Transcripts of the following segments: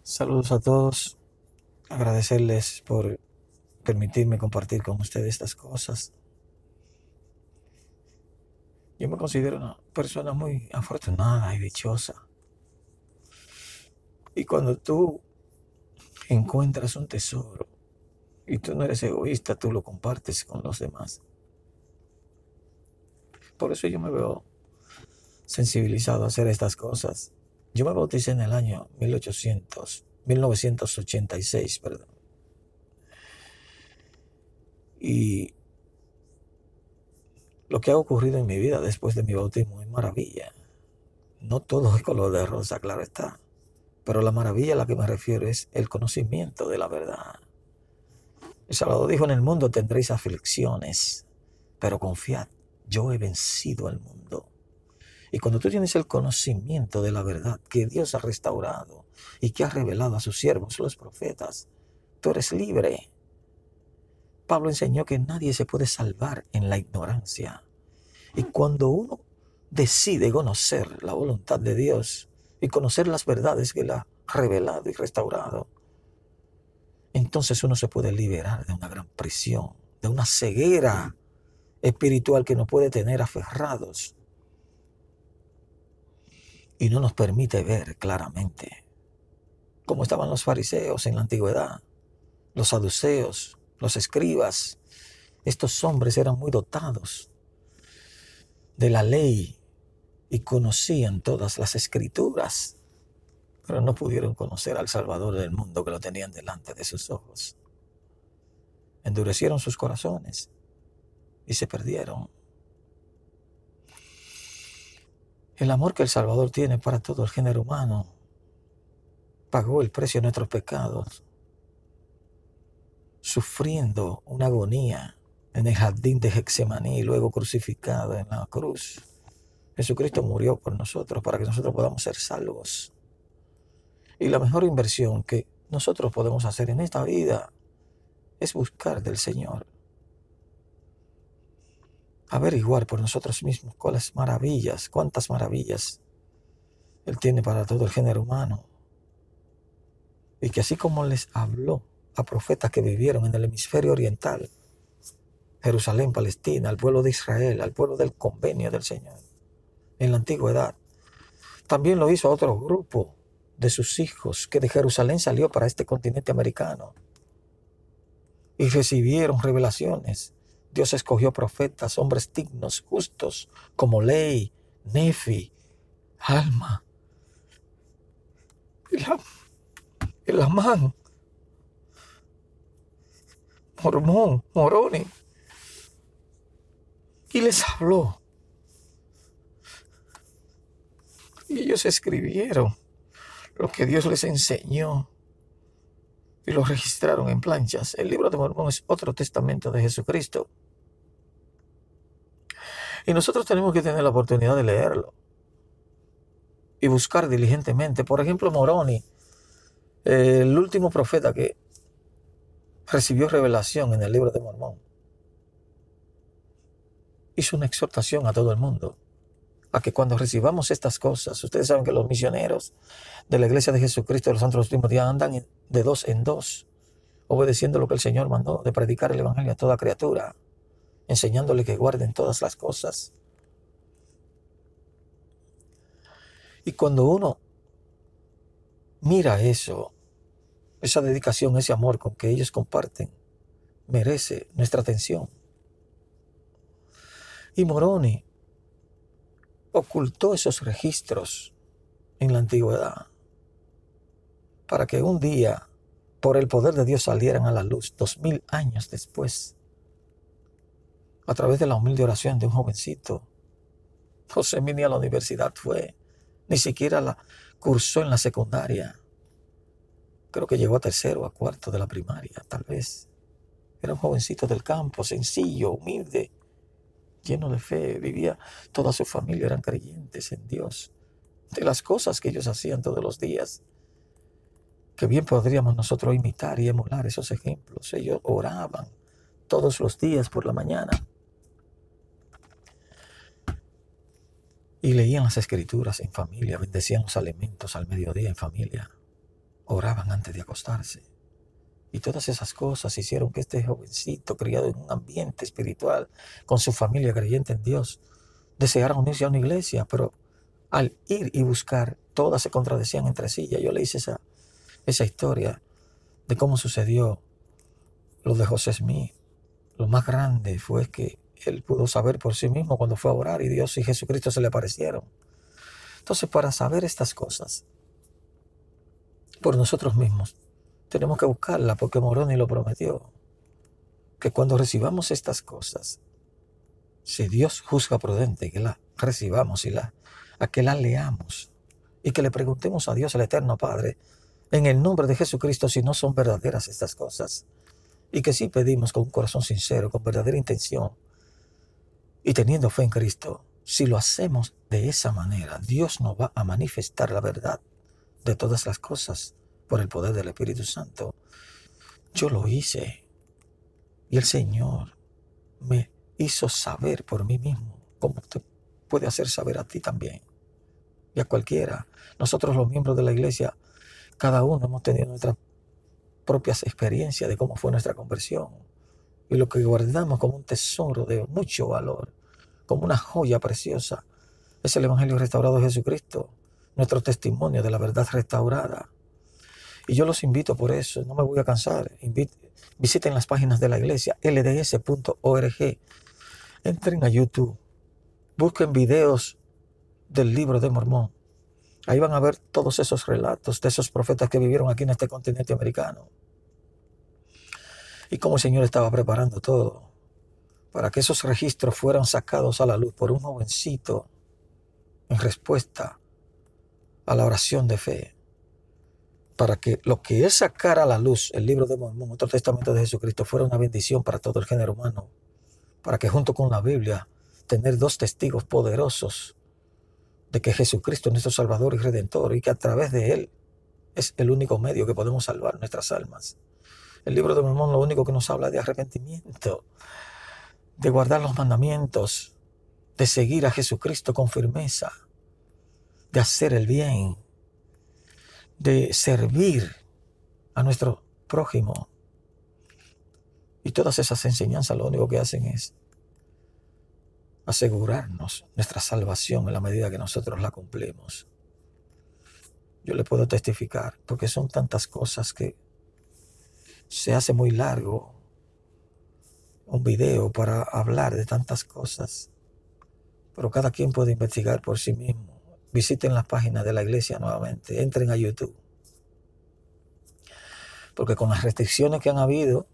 Saludos a todos, agradecerles por permitirme compartir con ustedes estas cosas. Yo me considero una persona muy afortunada y dichosa. Y cuando tú encuentras un tesoro y tú no eres egoísta, tú lo compartes con los demás. Por eso yo me veo sensibilizado a hacer estas cosas. Yo me bauticé en el año 1986, perdón. Y lo que ha ocurrido en mi vida después de mi bautismo es maravilla. No todo es color de rosa, claro está. Pero la maravilla a la que me refiero es el conocimiento de la verdad. El Salvador dijo: en el mundo tendréis aflicciones, pero confiad, yo he vencido al mundo. Y cuando tú tienes el conocimiento de la verdad que Dios ha restaurado y que ha revelado a sus siervos, los profetas, tú eres libre. Pablo enseñó que nadie se puede salvar en la ignorancia. Y cuando uno decide conocer la voluntad de Dios y conocer las verdades que Él ha revelado y restaurado, entonces uno se puede liberar de una gran prisión, de una ceguera espiritual que nos puede tener aferrados y no nos permite ver claramente. Como estaban los fariseos en la antigüedad, los saduceos, los escribas. Estos hombres eran muy dotados de la ley y conocían todas las escrituras, pero no pudieron conocer al Salvador del mundo que lo tenían delante de sus ojos. Endurecieron sus corazones y se perdieron. El amor que el Salvador tiene para todo el género humano pagó el precio de nuestros pecados, sufriendo una agonía en el jardín de Getsemaní y luego crucificado en la cruz. Jesucristo murió por nosotros para que nosotros podamos ser salvos. Y la mejor inversión que nosotros podemos hacer en esta vida es buscar del Señor. Averiguar por nosotros mismos cuántas maravillas Él tiene para todo el género humano. Y que así como les habló a profetas que vivieron en el hemisferio oriental, Jerusalén, Palestina, al pueblo de Israel, al pueblo del convenio del Señor, en la antigüedad, también lo hizo a otro grupo de sus hijos que de Jerusalén salió para este continente americano y recibieron revelaciones. Dios escogió profetas, hombres dignos, justos, como Ley, Nefi, Alma, Elamán, Mormón, Moroni, y les habló. Y ellos escribieron lo que Dios les enseñó y lo registraron en planchas. El libro de Mormón es otro testamento de Jesucristo. Y nosotros tenemos que tener la oportunidad de leerlo y buscar diligentemente. Por ejemplo, Moroni, el último profeta que recibió revelación en el libro de Mormón, hizo una exhortación a todo el mundo a que cuando recibamos estas cosas, ustedes saben que los misioneros de la Iglesia de Jesucristo de los Santos de los Últimos Días andan de dos en dos, obedeciendo lo que el Señor mandó de predicar el Evangelio a toda criatura, enseñándole que guarden todas las cosas. Y cuando uno mira eso, esa dedicación, ese amor con que ellos comparten, merece nuestra atención. Y Moroni ocultó esos registros en la antigüedad para que un día, por el poder de Dios, salieran a la luz 2000 años después, a través de la humilde oración de un jovencito. José ni a la universidad fue, ni siquiera la cursó en la secundaria. Creo que llegó a tercero o a cuarto de la primaria, tal vez. Era un jovencito del campo, sencillo, humilde, lleno de fe. Vivía, toda su familia eran creyentes en Dios. De las cosas que ellos hacían todos los días, que bien podríamos nosotros imitar y emular esos ejemplos. Ellos oraban todos los días por la mañana y leían las escrituras en familia, bendecían los alimentos al mediodía en familia. oraban antes de acostarse. Y todas esas cosas hicieron que este jovencito, criado en un ambiente espiritual, con su familia creyente en Dios, deseara unirse a una iglesia, pero al ir y buscar, todas se contradecían entre sí. Ya yo le hice esa historia de cómo sucedió lo de José Smith. Lo más grande fue que él pudo saber por sí mismo cuando fue a orar y Dios y Jesucristo se le aparecieron. Entonces, para saber estas cosas por nosotros mismos, tenemos que buscarla porque Moroni lo prometió. Que cuando recibamos estas cosas, si Dios juzga prudente que las recibamos a que las leamos y que le preguntemos a Dios, el Eterno Padre, en el nombre de Jesucristo, si no son verdaderas estas cosas. Y que sí pedimos con un corazón sincero, con verdadera intención y teniendo fe en Cristo. Si lo hacemos de esa manera, Dios nos va a manifestar la verdad de todas las cosas por el poder del Espíritu Santo. Yo lo hice y el Señor me hizo saber por mí mismo, como usted puede hacer saber a ti también y a cualquiera. Nosotros los miembros de la iglesia, cada uno hemos tenido nuestras propias experiencias de cómo fue nuestra conversión y lo que guardamos como un tesoro de mucho valor, como una joya preciosa, es el Evangelio restaurado de Jesucristo, nuestro testimonio de la verdad restaurada. Y yo los invito por eso, no me voy a cansar, visiten las páginas de la iglesia, lds.org, entren a YouTube, busquen videos del Libro de Mormón. Ahí van a ver todos esos relatos de esos profetas que vivieron aquí en este continente americano. Y cómo el Señor estaba preparando todo para que esos registros fueran sacados a la luz por un jovencito en respuesta a la oración de fe. Para que lo que Él sacara a la luz, el Libro de Mormón, otro testamento de Jesucristo, fuera una bendición para todo el género humano. Para que junto con la Biblia, tener dos testigos poderosos de que Jesucristo es nuestro Salvador y Redentor y que a través de Él es el único medio que podemos salvar nuestras almas. El Libro de Mormón lo único que nos habla de arrepentimiento, de guardar los mandamientos, de seguir a Jesucristo con firmeza, de hacer el bien, de servir a nuestro prójimo. Y todas esas enseñanzas lo único que hacen es asegurarnos nuestra salvación en la medida que nosotros la cumplimos. Yo le puedo testificar, porque son tantas cosas que se hace muy largo un video para hablar de tantas cosas, pero cada quien puede investigar por sí mismo. Visiten las páginas de la iglesia nuevamente, entren a YouTube, porque con las restricciones que han habido,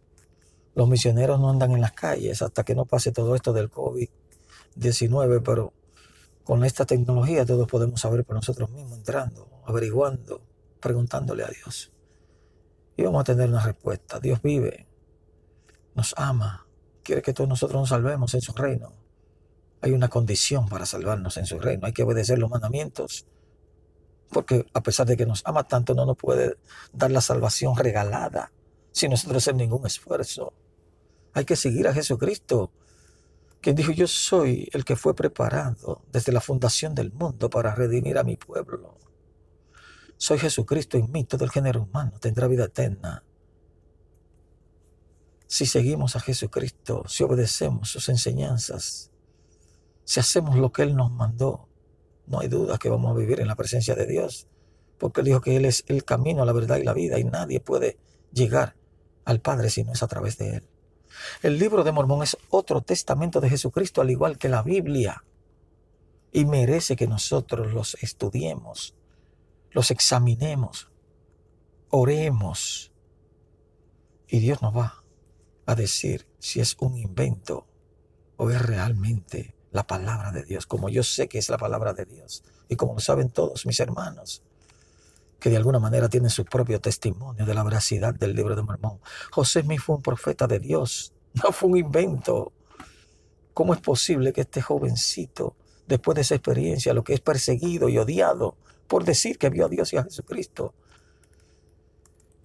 los misioneros no andan en las calles hasta que no pase todo esto del COVID-19, pero con esta tecnología todos podemos saber por nosotros mismos, entrando, averiguando, preguntándole a Dios. Y vamos a tener una respuesta. Dios vive, nos ama, quiere que todos nosotros nos salvemos en su reino. Hay una condición para salvarnos en su reino. Hay que obedecer los mandamientos, porque a pesar de que nos ama tanto, no nos puede dar la salvación regalada sin nosotros hacer ningún esfuerzo. Hay que seguir a Jesucristo, quien dijo: yo soy el que fue preparado desde la fundación del mundo para redimir a mi pueblo. Soy Jesucristo, en mí todo el género humano tendrá vida eterna. Si seguimos a Jesucristo, si obedecemos sus enseñanzas, si hacemos lo que Él nos mandó, no hay duda que vamos a vivir en la presencia de Dios, porque Él dijo que Él es el camino, la verdad y la vida, y nadie puede llegar al Padre si no es a través de Él. El Libro de Mormón es otro testamento de Jesucristo, al igual que la Biblia, y merece que nosotros los estudiemos, los examinemos, oremos, y Dios nos va a decir si es un invento o es realmente la palabra de Dios, como yo sé que es la palabra de Dios, y como lo saben todos mis hermanos, que de alguna manera tienen su propio testimonio de la veracidad del Libro de Mormón. José Smith fue un profeta de Dios, no fue un invento. ¿Cómo es posible que este jovencito, después de esa experiencia, lo que es perseguido y odiado por decir que vio a Dios y a Jesucristo,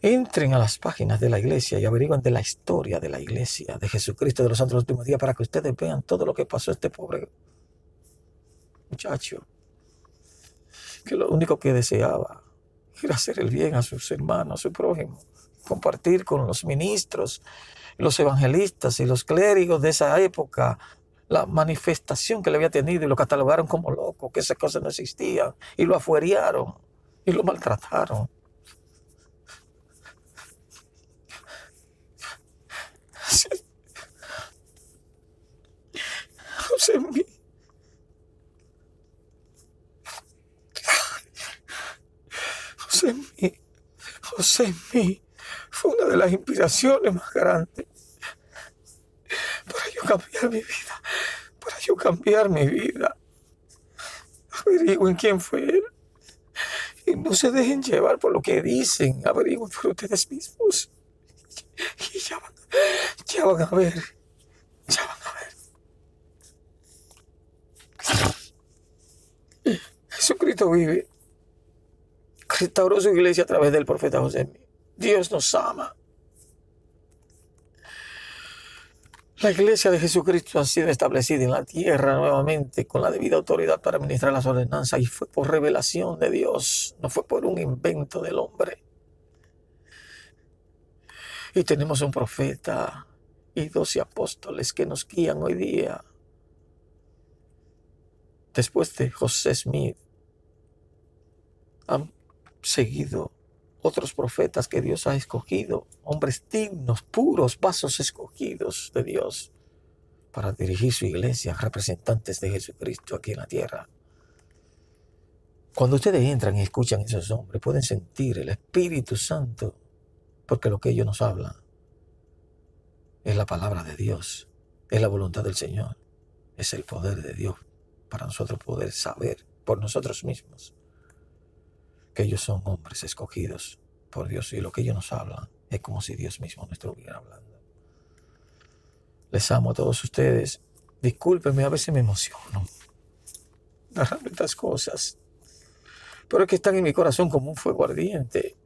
entren a las páginas de la iglesia y averigüen de la historia de la iglesia, de Jesucristo de los santos de los últimos días, para que ustedes vean todo lo que pasó a este pobre muchacho, que lo único que deseaba ir a hacer el bien a sus hermanos, a su prójimo, compartir con los ministros, los evangelistas y los clérigos de esa época la manifestación que le había tenido, y lo catalogaron como loco, que esas cosas no existían, y lo afuerearon y lo maltrataron. José Mí, José Mí, José Mí fue una de las inspiraciones más grandes para yo cambiar mi vida, para yo cambiar mi vida. Averigüen quién fue él y no se dejen llevar por lo que dicen. Averigüen por ustedes mismos y ya van a ver, ya van a ver. Jesucristo vive. Restauró su iglesia a través del profeta José Mí. Dios nos ama. La iglesia de Jesucristo ha sido establecida en la tierra nuevamente con la debida autoridad para administrar las ordenanzas, y fue por revelación de Dios, no fue por un invento del hombre. Y tenemos un profeta y 12 apóstoles que nos guían hoy día. Después de José Smith, han seguido otros profetas que Dios ha escogido, hombres dignos, puros, vasos escogidos de Dios para dirigir su iglesia, representantes de Jesucristo aquí en la tierra. Cuando ustedes entran y escuchan a esos hombres, pueden sentir el Espíritu Santo, porque lo que ellos nos hablan es la palabra de Dios, es la voluntad del Señor, es el poder de Dios para nosotros poder saber por nosotros mismos que ellos son hombres escogidos por Dios, y lo que ellos nos hablan es como si Dios mismo nos estuviera hablando. Les amo a todos ustedes. Discúlpenme, a veces me emociono narrando estas cosas, pero es que están en mi corazón como un fuego ardiente,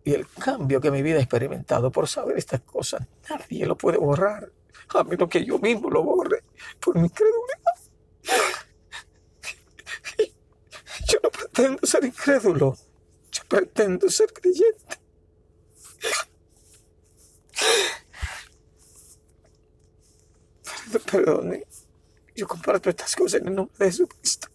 y el cambio que mi vida ha experimentado por saber estas cosas, nadie lo puede borrar, a menos que yo mismo lo borre por mi incredulidad. Yo no pretendo ser incrédulo, yo pretendo ser creyente. Perdone, yo comparto estas cosas en el nombre de Jesucristo.